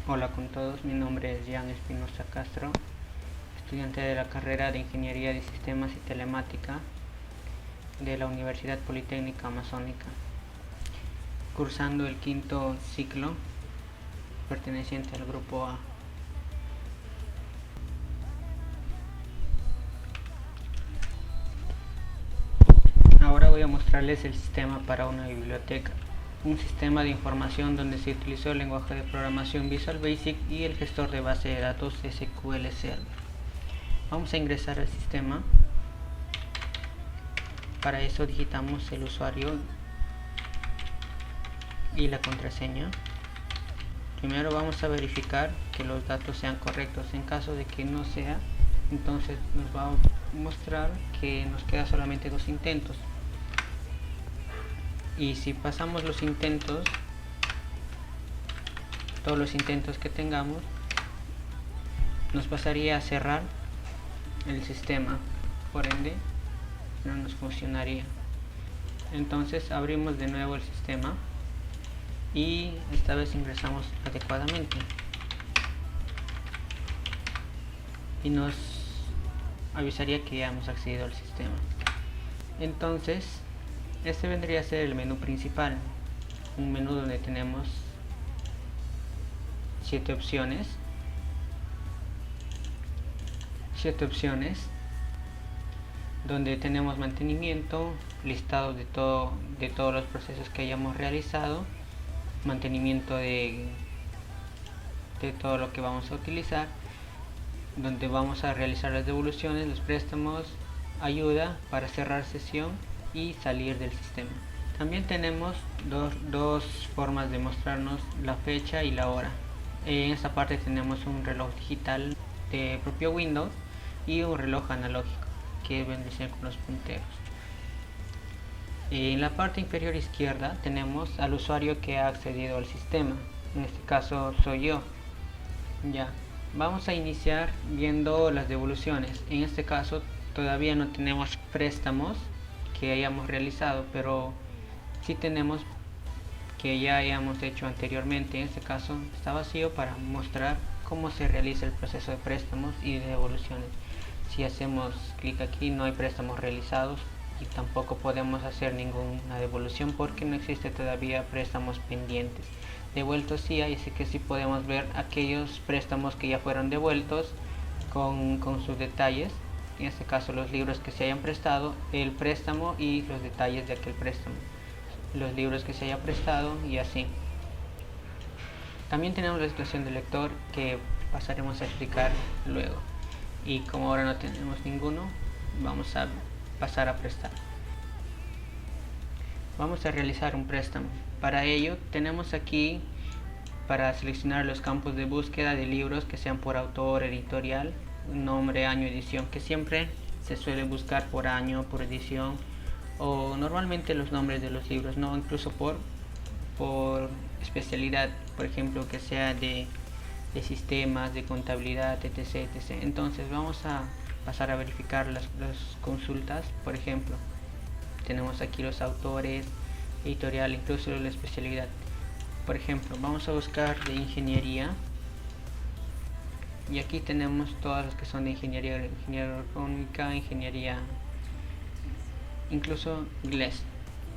Hola con todos, mi nombre es Jan Espinosa Castro, estudiante de la carrera de Ingeniería de Sistemas y Telemática de la Universidad Politécnica Amazónica, cursando el quinto ciclo perteneciente al grupo A. Ahora voy a mostrarles el sistema para una biblioteca, un sistema de información donde se utilizó el lenguaje de programación Visual Basic y el gestor de base de datos SQL Server. Vamos a ingresar al sistema. Para eso digitamos el usuario y la contraseña. Primero vamos a verificar que los datos sean correctos. En caso de que no sea, entonces nos va a mostrar que nos queda solamente 2 intentos. Y si pasamos los intentos, todos los intentos que tengamos, nos pasaría a cerrar el sistema, por ende no nos funcionaría. Entonces abrimos de nuevo el sistema y esta vez ingresamos adecuadamente y nos avisaría que ya hemos accedido al sistema. Entonces este vendría a ser el menú principal, un menú donde tenemos 7 opciones, donde tenemos mantenimiento, listado de todos los procesos que hayamos realizado, mantenimiento de todo lo que vamos a utilizar, donde vamos a realizar las devoluciones, los préstamos, ayuda para cerrar sesión y salir del sistema. También tenemos dos formas de mostrarnos la fecha y la hora. En esta parte tenemos un reloj digital de propio Windows y un reloj analógico que vendría con los punteros. En la parte inferior izquierda tenemos al usuario que ha accedido al sistema. En este caso soy yo. Ya, vamos a iniciar viendo las devoluciones. En este caso todavía no tenemos préstamos que hayamos realizado, pero sí tenemos que ya hayamos hecho anteriormente. En este caso está vacío para mostrar cómo se realiza el proceso de préstamos y de devoluciones. Si hacemos clic aquí no hay préstamos realizados y tampoco podemos hacer ninguna devolución porque no existe todavía préstamos pendientes. Devueltos sí hay, así que sí podemos ver aquellos préstamos que ya fueron devueltos con sus detalles. En este caso los libros que se hayan prestado, el préstamo y los detalles de aquel préstamo, los libros que se haya prestado y así. También tenemos la situación del lector que pasaremos a explicar luego. Y como ahora no tenemos ninguno, vamos a pasar a prestar. Vamos a realizar un préstamo. Para ello tenemos aquí para seleccionar los campos de búsqueda de libros que sean por autor, editorial, nombre, año, edición, que siempre se suele buscar por año, por edición o normalmente los nombres de los libros, no incluso por especialidad, por ejemplo que sea de sistemas, de contabilidad, etc, etc. Entonces vamos a pasar a verificar las consultas. Por ejemplo, tenemos aquí los autores, editorial, incluso la especialidad. Por ejemplo, vamos a buscar de ingeniería y aquí tenemos todas las que son de ingeniería agronómica, ingeniería, incluso inglés,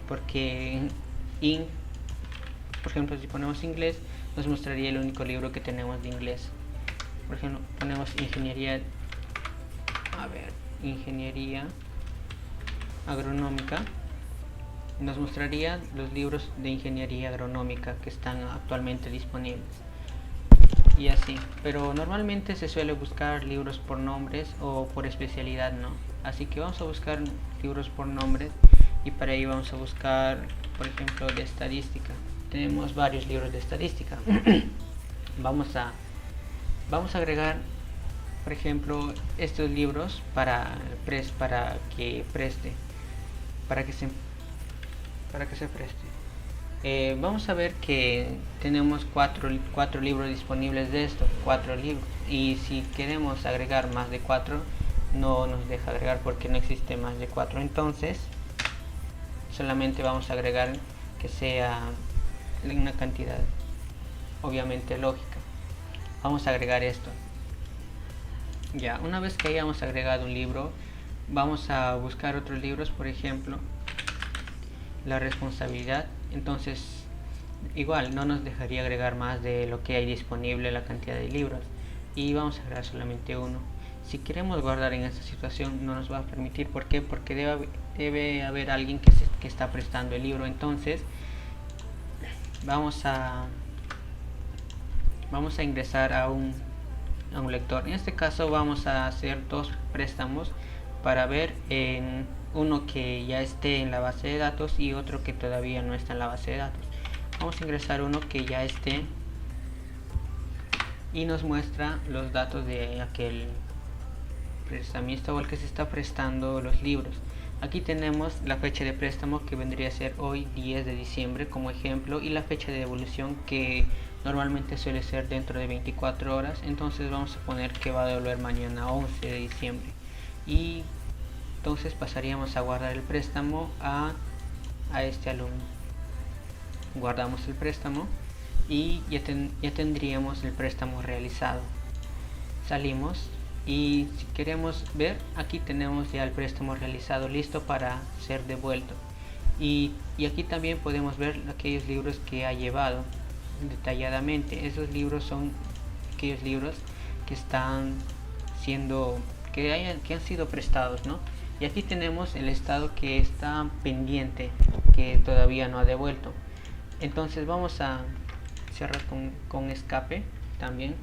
porque por ejemplo si ponemos inglés nos mostraría el único libro que tenemos de inglés. Por ejemplo, ponemos ingeniería agronómica, nos mostraría los libros de ingeniería agronómica que están actualmente disponibles y así. Pero normalmente se suele buscar libros por nombres o por especialidad, ¿no? Así que vamos a buscar libros por nombres y para ello vamos a buscar, por ejemplo, de estadística. Tenemos varios libros de estadística. Vamos a agregar, por ejemplo, estos libros para que se preste. Vamos a ver que tenemos cuatro libros disponibles de estos 4 libros, y si queremos agregar más de 4 no nos deja agregar porque no existe más de 4. Entonces solamente vamos a agregar que sea una cantidad obviamente lógica. Vamos a agregar esto. Ya, una vez que hayamos agregado un libro, vamos a buscar otros libros, por ejemplo la responsabilidad. Entonces igual no nos dejaría agregar más de lo que hay disponible, la cantidad de libros, y vamos a agregar solamente uno. Si queremos guardar en esta situación no nos va a permitir. ¿Por qué? Porque debe haber alguien que está prestando el libro. Entonces vamos a ingresar a un lector. En este caso vamos a hacer dos préstamos para ver en uno que ya esté en la base de datos y otro que todavía no está en la base de datos. Vamos a ingresar uno que ya esté y nos muestra los datos de aquel prestamista o el que se está prestando los libros. Aquí tenemos la fecha de préstamo, que vendría a ser hoy 10 de diciembre como ejemplo, y la fecha de devolución, que normalmente suele ser dentro de 24 horas. Entonces vamos a poner que va a devolver mañana 11 de diciembre, y entonces pasaríamos a guardar el préstamo a este alumno. Guardamos el préstamo y ya tendríamos el préstamo realizado. Salimos y si queremos ver, aquí tenemos ya el préstamo realizado, listo para ser devuelto. Y aquí también podemos ver aquellos libros que ha llevado detalladamente. Esos libros son aquellos libros que están siendo que han sido prestados, ¿no? Y aquí tenemos el estado que está pendiente, que todavía no ha devuelto. Entonces vamos a cerrar con escape también.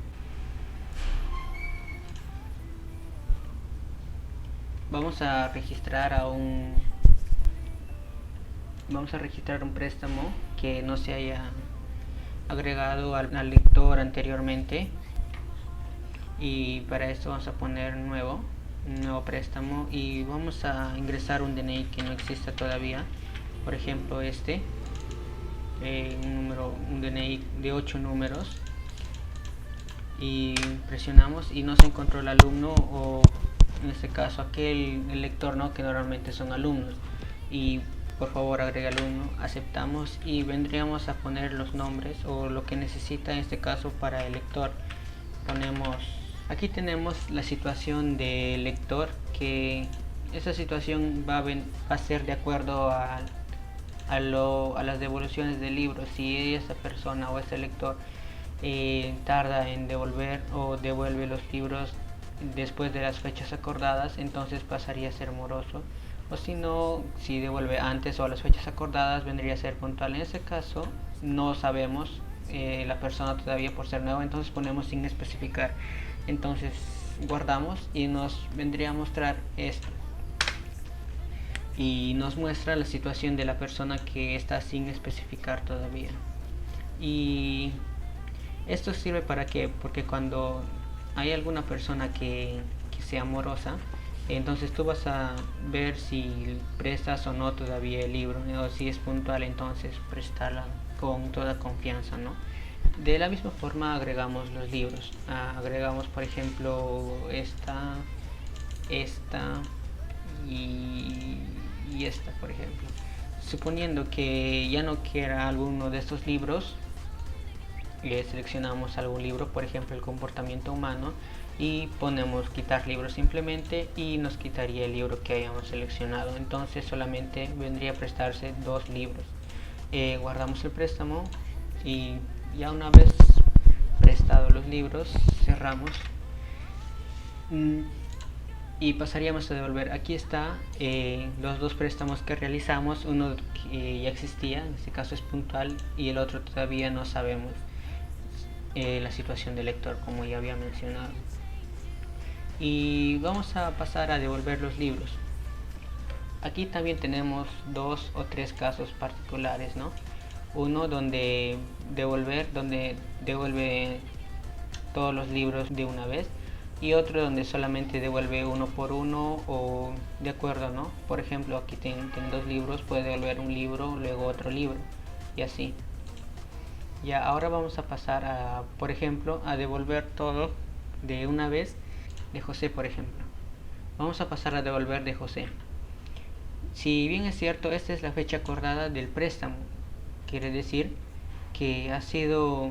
Vamos a registrar un préstamo que no se haya agregado al lector anteriormente, y para esto vamos a poner un nuevo préstamo, y vamos a ingresar un DNI que no exista todavía, por ejemplo un DNI de 8 números, y presionamos y no se encontró el alumno, o en este caso el lector, ¿no?, que normalmente son alumnos. Y por favor agrega alumno, aceptamos, y vendríamos a poner los nombres o lo que necesita en este caso para el lector. Aquí tenemos la situación del lector, que esa situación va a ser de acuerdo a las devoluciones del libro. Si esa persona o ese lector tarda en devolver o devuelve los libros después de las fechas acordadas, entonces pasaría a ser moroso, o si no, si devuelve antes o a las fechas acordadas, vendría a ser puntual. En ese caso no sabemos la persona todavía por ser nueva, entonces ponemos sin especificar. Entonces guardamos y nos vendría a mostrar esto, y nos muestra la situación de la persona que está sin especificar todavía. Y esto sirve para qué, porque cuando hay alguna persona que sea morosa, entonces tú vas a ver si prestas o no todavía el libro, o si es puntual, entonces prestarla con toda confianza, ¿no? De la misma forma agregamos los libros. Agregamos, por ejemplo, esta y esta, por ejemplo. Suponiendo que ya no quiera alguno de estos libros, seleccionamos algún libro, por ejemplo el comportamiento humano, y ponemos quitar libros simplemente, y nos quitaría el libro que hayamos seleccionado. Entonces solamente vendría a prestarse 2 libros. Guardamos el préstamo, y ya una vez prestados los libros, cerramos y pasaríamos a devolver. Aquí está los 2 préstamos que realizamos, uno que ya existía, en este caso es puntual, y el otro todavía no sabemos la situación del lector, como ya había mencionado. Y vamos a pasar a devolver los libros. Aquí también tenemos 2 o 3 casos particulares, ¿no? Uno donde devuelve todos los libros de una vez, y otro donde solamente devuelve uno por uno, o de acuerdo, ¿no? Por ejemplo, aquí tengo 2 libros, puede devolver un libro, luego otro libro, y así. Ya, ahora vamos a pasar por ejemplo, a devolver todo de una vez de José, por ejemplo. Vamos a pasar a devolver de José. Si bien es cierto, esta es la fecha acordada del préstamo, quiere decir que ha sido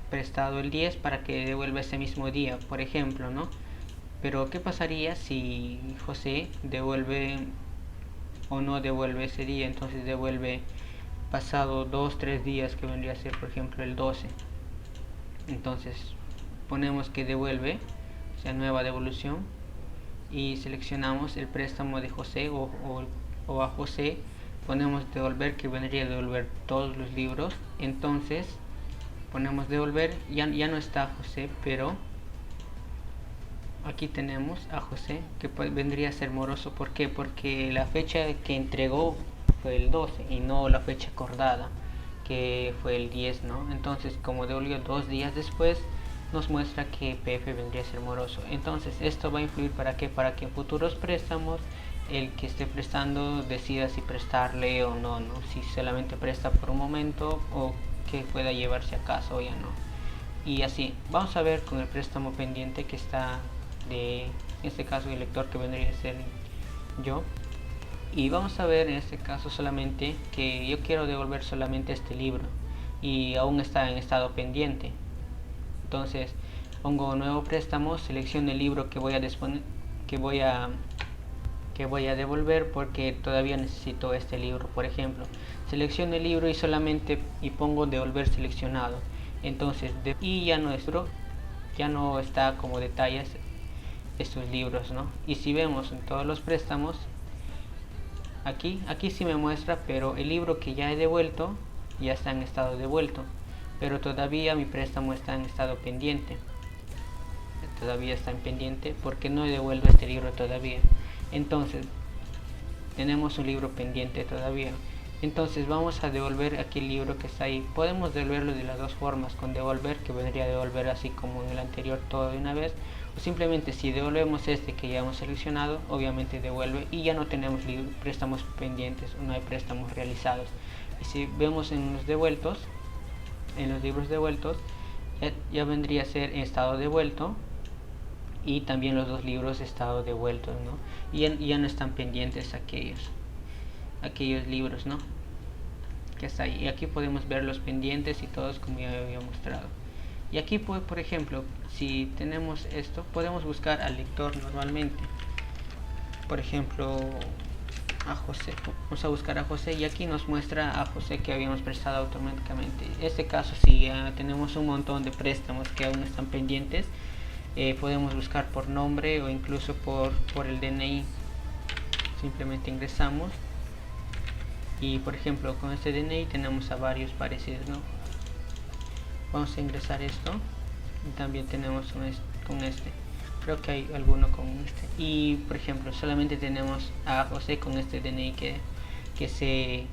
prestado el 10 para que devuelva ese mismo día, por ejemplo, ¿no? Pero ¿qué pasaría si José devuelve o no devuelve ese día? Entonces devuelve pasado 2-3 días, que vendría a ser por ejemplo el 12. Entonces ponemos que devuelve, o sea, nueva devolución, y seleccionamos el préstamo de José o a José, ponemos devolver, que vendría a devolver todos los libros. Entonces ponemos devolver, ya no está José, pero aquí tenemos a José, que vendría a ser moroso. ¿Por qué? Porque la fecha que entregó fue el 12 y no la fecha acordada, que fue el 10, ¿no? Entonces, como devolvió 2 días después, nos muestra que PF vendría a ser moroso. Entonces, esto va a influir para que en futuros préstamos el que esté prestando decida si prestarle o no, si solamente presta por un momento o que pueda llevarse a casa o ya no. Y así, vamos a ver con el préstamo pendiente que está en este caso el lector, que vendría a ser yo. Y vamos a ver en este caso solamente que yo quiero devolver solamente este libro y aún está en estado pendiente. Entonces pongo nuevo préstamo, selecciono el libro que voy a devolver porque todavía necesito este libro, por ejemplo. Selecciono el libro y pongo devolver seleccionado. Entonces y ya no está como detalles estos libros, ¿no? Y si vemos en todos los préstamos, aquí sí me muestra, pero el libro que ya he devuelto ya está en estado devuelto, pero todavía mi préstamo está en estado pendiente. Todavía está en pendiente porque no he devuelto este libro todavía. Entonces tenemos un libro pendiente todavía. Entonces vamos a devolver aquí el libro que está ahí. Podemos devolverlo de las dos formas, con devolver, que vendría a devolver así como en el anterior todo de una vez, o simplemente si devolvemos este que ya hemos seleccionado, obviamente devuelve y ya no tenemos préstamos pendientes, no hay préstamos realizados. Y si vemos en los devueltos, en los libros devueltos, ya vendría a ser en estado devuelto, y también los dos libros estado devueltos, ¿no? Y ya no están pendientes aquellos libros, ¿no? Que está ahí. Y aquí podemos ver los pendientes y todos, como ya había mostrado. Y aquí, por ejemplo, si tenemos esto, podemos buscar al lector normalmente. Por ejemplo, a José. Vamos a buscar a José y aquí nos muestra a José que habíamos prestado automáticamente. En este caso, si ya tenemos un montón de préstamos que aún están pendientes, podemos buscar por nombre o incluso por el DNI. Simplemente ingresamos y, por ejemplo, con este DNI tenemos a varios parecidos, ¿no? Vamos a ingresar esto y también tenemos con este. Creo que hay alguno con este. Y, por ejemplo, solamente tenemos a José con este DNI que se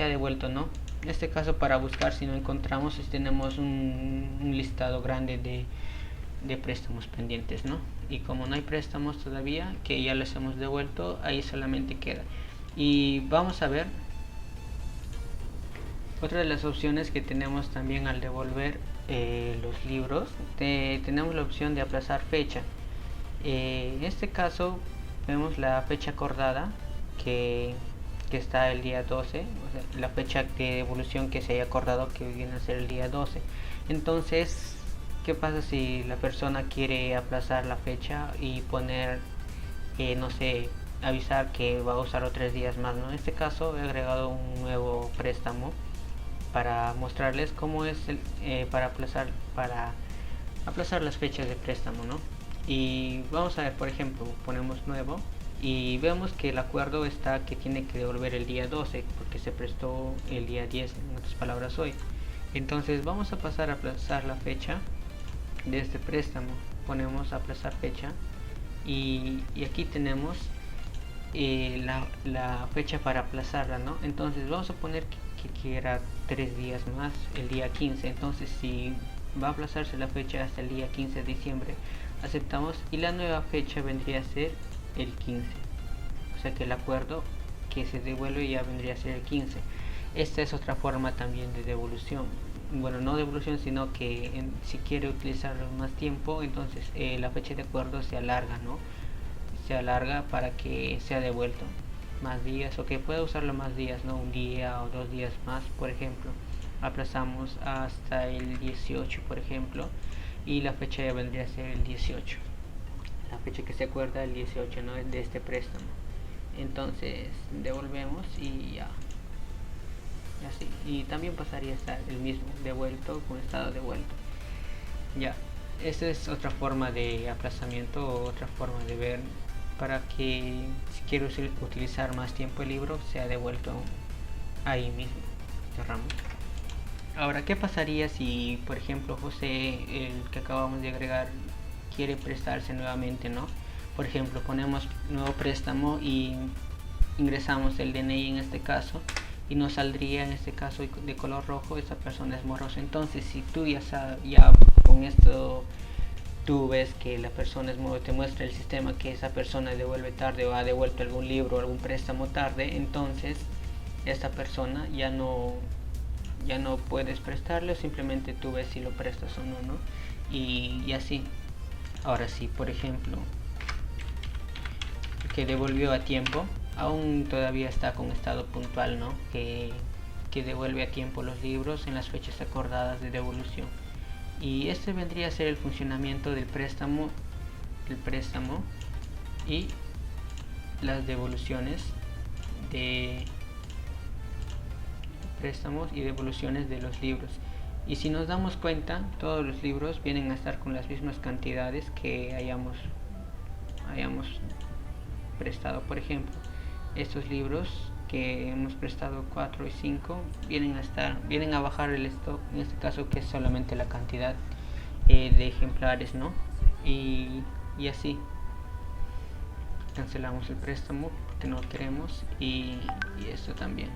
ha devuelto, ¿no? En este caso, para buscar, si no encontramos, tenemos un listado grande de préstamos pendientes, ¿no? Y como no hay préstamos todavía que ya les hemos devuelto, ahí solamente queda. Y vamos a ver otra de las opciones que tenemos también al devolver los libros. Tenemos la opción de aplazar fecha. En este caso vemos la fecha acordada que está el día 12, o sea, la fecha de devolución que se haya acordado, que viene a ser el día 12. Entonces, ¿qué pasa si la persona quiere aplazar la fecha y poner, no sé, avisar que va a usar 3 días más, ¿no? En este caso he agregado un nuevo préstamo para mostrarles cómo es para aplazar las fechas de préstamo, ¿no? Y vamos a ver, por ejemplo, ponemos nuevo y vemos que el acuerdo está que tiene que devolver el día 12 porque se prestó el día 10, en otras palabras hoy. Entonces vamos a pasar a aplazar la fecha de este préstamo. Ponemos aplazar fecha y aquí tenemos la fecha para aplazarla, ¿no? Entonces vamos a poner que quiera 3 días más, el día 15. Entonces, si va a aplazarse la fecha hasta el día 15 de diciembre, aceptamos y la nueva fecha vendría a ser el 15. O sea que el acuerdo que se devuelve ya vendría a ser el 15. Esta es otra forma también de devolución. bueno, no devolución, sino que si quiere utilizarlo más tiempo, entonces la fecha de acuerdo se alarga, ¿no? Se alarga para que sea devuelto más días, o que pueda usarlo más días, ¿no? Un día o 2 días más, por ejemplo. Aplazamos hasta el 18, por ejemplo, y la fecha ya vendría a ser el 18. La fecha que se acuerda el 18, ¿no? De este préstamo. Entonces devolvemos y ya. Así. Y también pasaría a estar el mismo, devuelto con estado devuelto. Ya. Esa es otra forma de aplazamiento o otra forma de ver para que si quiero utilizar más tiempo el libro sea devuelto ahí mismo. Cerramos. Ahora, ¿qué pasaría si, por ejemplo, José, el que acabamos de agregar, quiere prestarse nuevamente, ¿no? Por ejemplo, ponemos nuevo préstamo y ingresamos el DNI en este caso, y nos saldría en este caso de color rojo, esa persona es morosa. Entonces, si tú ya con esto tú ves que la persona es morosa, te muestra el sistema que esa persona devuelve tarde o ha devuelto algún libro o algún préstamo tarde, entonces esta persona ya no puedes prestarle, o simplemente tú ves si lo prestas o no, ¿no? Y así. Ahora sí, por ejemplo, que devolvió a tiempo, aún todavía está con estado puntual, ¿no? Que devuelve a tiempo los libros en las fechas acordadas de devolución. Y este vendría a ser el funcionamiento del préstamo y las devoluciones de préstamos y devoluciones de los libros. Y si nos damos cuenta, todos los libros vienen a estar con las mismas cantidades que hayamos prestado. Por ejemplo, estos libros que hemos prestado 4 y 5 vienen a bajar el stock, en este caso, que es solamente la cantidad de ejemplares, ¿no? Y así cancelamos el préstamo porque no lo queremos, y esto también.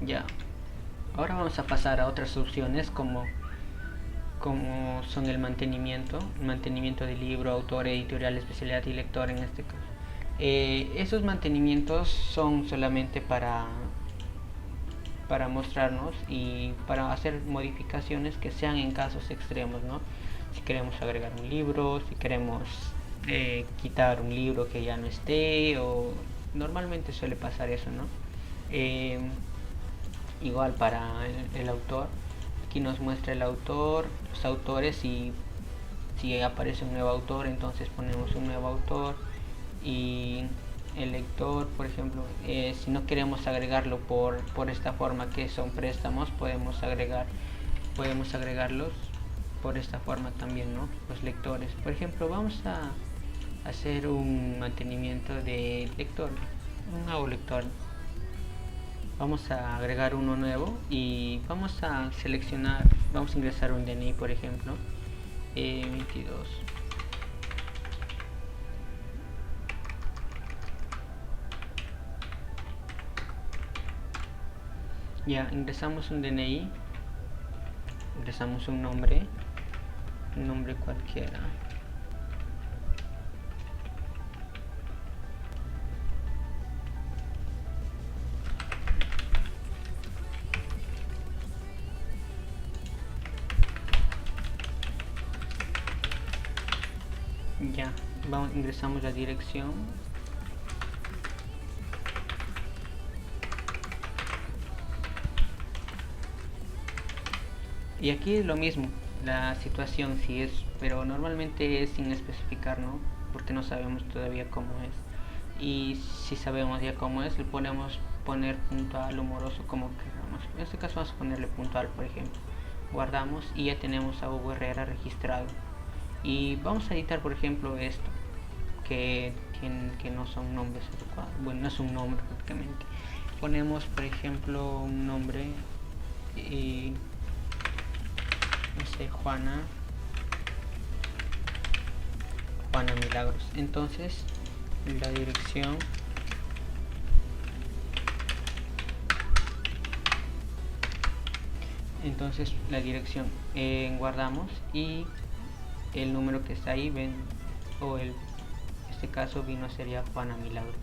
Ya. Ahora vamos a pasar a otras opciones como son el mantenimiento de libro, autor, editorial, especialidad y lector en este caso. Esos mantenimientos son solamente para mostrarnos y para hacer modificaciones que sean en casos extremos, ¿no? Si queremos agregar un libro, si queremos quitar un libro que ya no esté, o normalmente suele pasar eso, ¿no? Igual para el autor, aquí nos muestra el autor, los autores, y si aparece un nuevo autor, entonces ponemos un nuevo autor. Y el lector, por ejemplo, si no queremos agregarlo por esta forma, que son préstamos, podemos agregarlos por esta forma también, ¿no? Los lectores, por ejemplo, vamos a hacer un mantenimiento de lector, un nuevo lector. Vamos a agregar uno nuevo y vamos a seleccionar, vamos a ingresar un DNI, por ejemplo, 22. Ya, ingresamos un DNI, ingresamos un nombre cualquiera. Ya, ingresamos la dirección. Y aquí es lo mismo, la situación sí es, pero normalmente es sin especificar, ¿no? Porque no sabemos todavía cómo es. Y si sabemos ya cómo es, le podemos poner puntual o moroso como queramos. En este caso vamos a ponerle puntual, por ejemplo. Guardamos y ya tenemos a Hugo Herrera registrado. Y vamos a editar, por ejemplo, esto, que no son nombres adecuados. Bueno, no es un nombre prácticamente. Ponemos, por ejemplo, un nombre y no sé, Juana Milagros. Entonces la dirección, guardamos, y el número que está ahí en este caso sería Juana Milagros.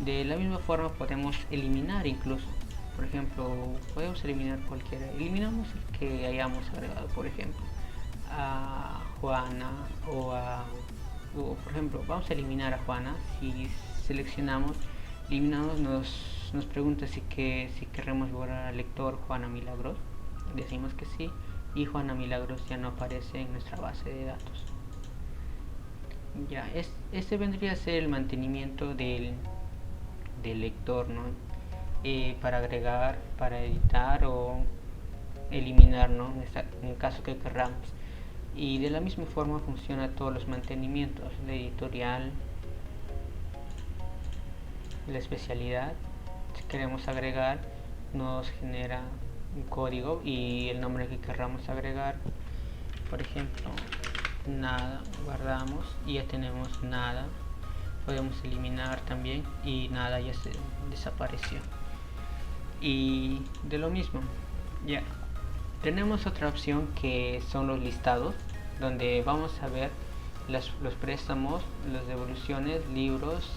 De la misma forma podemos eliminar incluso Por ejemplo, podemos eliminar cualquiera. Eliminamos el que hayamos agregado, por ejemplo, a Juana o por ejemplo, vamos a eliminar a Juana. Si seleccionamos, eliminamos, nos pregunta si queremos borrar al lector Juana Milagros. Decimos que sí, y Juana Milagros ya no aparece en nuestra base de datos. Ya, este vendría a ser el mantenimiento del lector, ¿no? Para agregar, para editar o eliminar, ¿no? En el caso que queramos. Y de la misma forma funciona todos los mantenimientos: la editorial, la especialidad. Si queremos agregar, nos genera un código y el nombre que queramos agregar. Por ejemplo, nada, guardamos y ya tenemos nada. Podemos eliminar también y nada, ya se desapareció. Y de lo mismo, ya tenemos otra opción que son los listados, donde vamos a ver los préstamos, las devoluciones, libros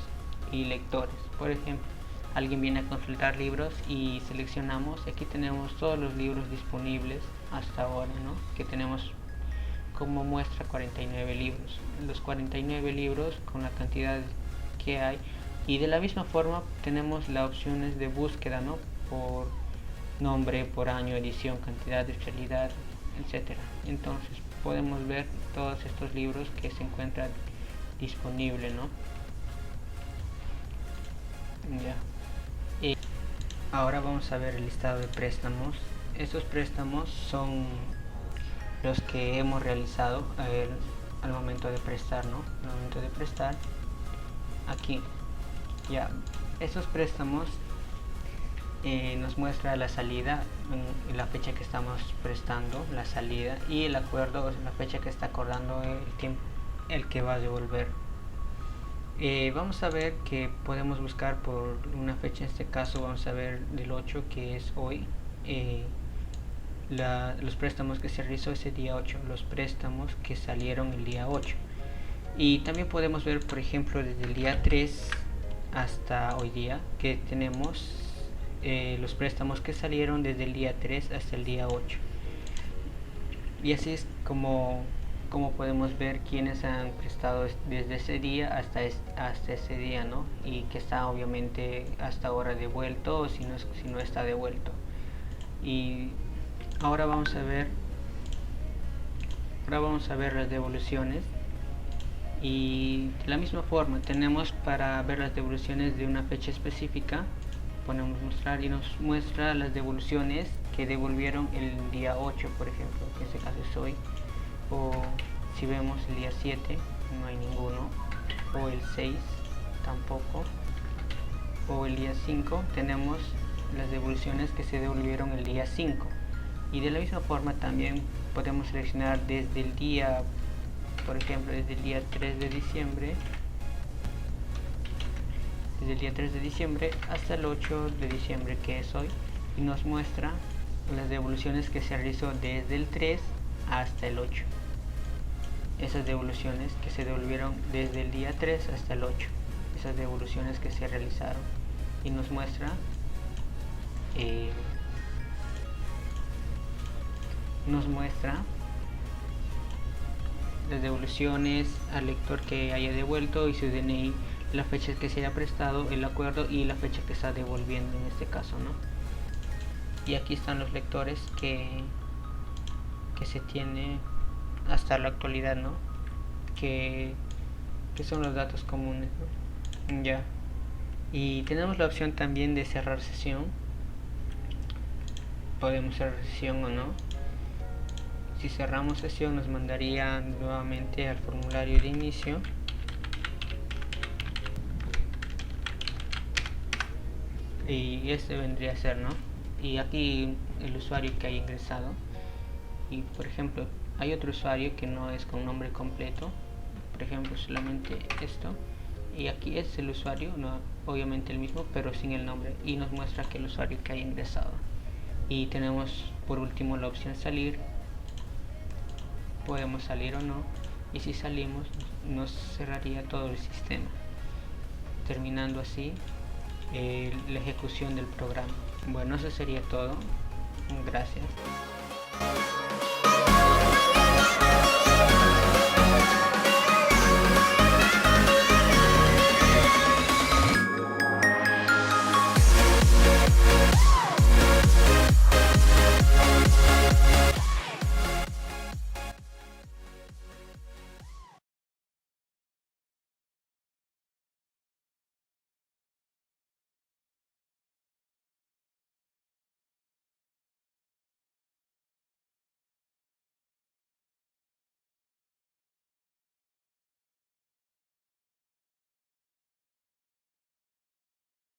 y lectores. Por ejemplo, alguien viene a consultar libros y seleccionamos. Aquí tenemos todos los libros disponibles hasta ahora, ¿no? Que tenemos como muestra 49 libros. Los 49 libros con la cantidad que hay. Y de la misma forma tenemos las opciones de búsqueda, ¿no? Por nombre, por año, edición, cantidad, especialidad, etcétera. Entonces podemos ver todos estos libros que se encuentran disponibles, ¿no? Ya. Ahora vamos a ver el listado de préstamos. Estos préstamos son los que hemos realizado al momento de prestar, ¿no? Al momento de prestar, aquí, ya, estos préstamos nos muestra la salida, la fecha que estamos prestando, la salida, y el acuerdo, la fecha que está acordando el tiempo, el que va a devolver. Vamos a ver que podemos buscar por una fecha. En este caso vamos a ver del 8, que es hoy. Los préstamos que se realizó ese día 8, los préstamos que salieron el día 8. Y también podemos ver, por ejemplo, desde el día 3 hasta hoy día, que tenemos los préstamos que salieron desde el día 3 hasta el día 8. Y así es como podemos ver quiénes han prestado desde ese día hasta ese día, ¿no? Y que está obviamente hasta ahora devuelto, o si no está devuelto. Y ahora vamos a ver las devoluciones. Y de la misma forma tenemos para ver las devoluciones de una fecha específica, ponemos mostrar y nos muestra las devoluciones que devolvieron el día 8, por ejemplo, que en este caso es hoy. O si vemos el día 7, no hay ninguno, o el 6 tampoco, o el día 5 tenemos las devoluciones que se devolvieron el día 5. Y de la misma forma también podemos seleccionar desde el día, por ejemplo, desde el día 3 de diciembre, hasta el 8 de diciembre, que es hoy, y nos muestra las devoluciones que se realizó desde el 3 hasta el 8. Esas devoluciones que se devolvieron desde el día 3 hasta el 8, esas devoluciones que se realizaron, y nos muestra las devoluciones al lector que haya devuelto y su DNI, la fecha que se haya prestado, el acuerdo y la fecha que está devolviendo en este caso, ¿no? Y aquí están los lectores que se tiene hasta la actualidad, ¿no? Que son los datos comunes, ¿no? Ya. Y tenemos la opción también de cerrar sesión. Podemos cerrar sesión o no. Si cerramos sesión nos mandaría nuevamente al formulario de inicio. Y este vendría a ser, ¿no? Y aquí el usuario que haya ingresado. Y por ejemplo, hay otro usuario que no es con nombre completo, por ejemplo solamente esto, y aquí es el usuario, no, obviamente el mismo pero sin el nombre, y nos muestra que el usuario que haya ingresado. Y tenemos por último la opción salir. Podemos salir o no, y si salimos nos cerraría todo el sistema, terminando así la ejecución del programa. Bueno, eso sería todo. Gracias.